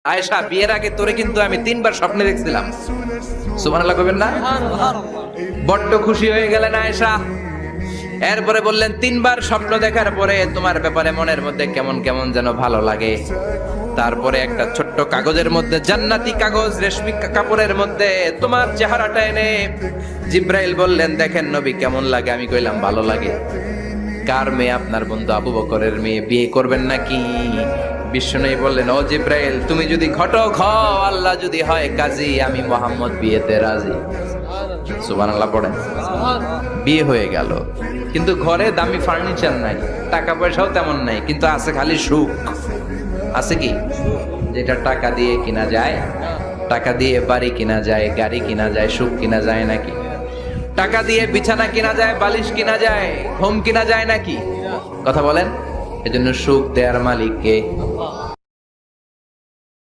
আয়েশা, বিয়ের আগে তোরে কিন্তু আমি 3 বার স্বপ্নে দেখছিলাম। সুবহানাল্লাহ কইবেন না? বড্ড খুশি হয়ে গেলেন আয়েশা। এরপরে বললেন, 3 বার স্বপ্ন দেখার পরে তোমার ব্যাপারে মনের মধ্যে কেমন কেমন যেন ভালো লাগে। তারপরে একটা ছোট্ট কাগজের মধ্যে, জান্নাতি কাগজ, রেশমি কাপড়ের মধ্যে তোমার চেহারাটা এনে জিব্রাইল বললেন, দেখেন নবী কেমন লাগে। আমি কইলাম ভালো লাগে। কার মেয়ে? আপনার বন্ধু আবু বকরের মেয়ে। বিয়ে করবেন নাকি? বিশ্বনবী বললেন, ও জিব্রাইল, তুমি যদি ঘটক হও, আল্লাহ যদি হয় কাজী, আমি মোহাম্মদ বিয়েতে রাজি। সুবহানাল্লাহ পড়েন। বিয়ে হয়ে গেল, কিন্তু ঘরে দামি ফার্নিচার নাই, টাকা পয়সাও তেমন নাই, কিন্তু আছে খালি সুখ। আছে কি? যেটা টাকা দিয়ে কিনা যায়। টাকা দিয়ে বাড়ি কিনা যায়, গাড়ি কিনা যায়, সুখ কিনা যায় নাকি? টাকা দিয়ে বিছানা কিনা যায়, বালিশ কিনা যায়, ঘুম কিনা যায় নাকি? কথা বলেন। এজন্য সুখ দেয়ার মালিক কে?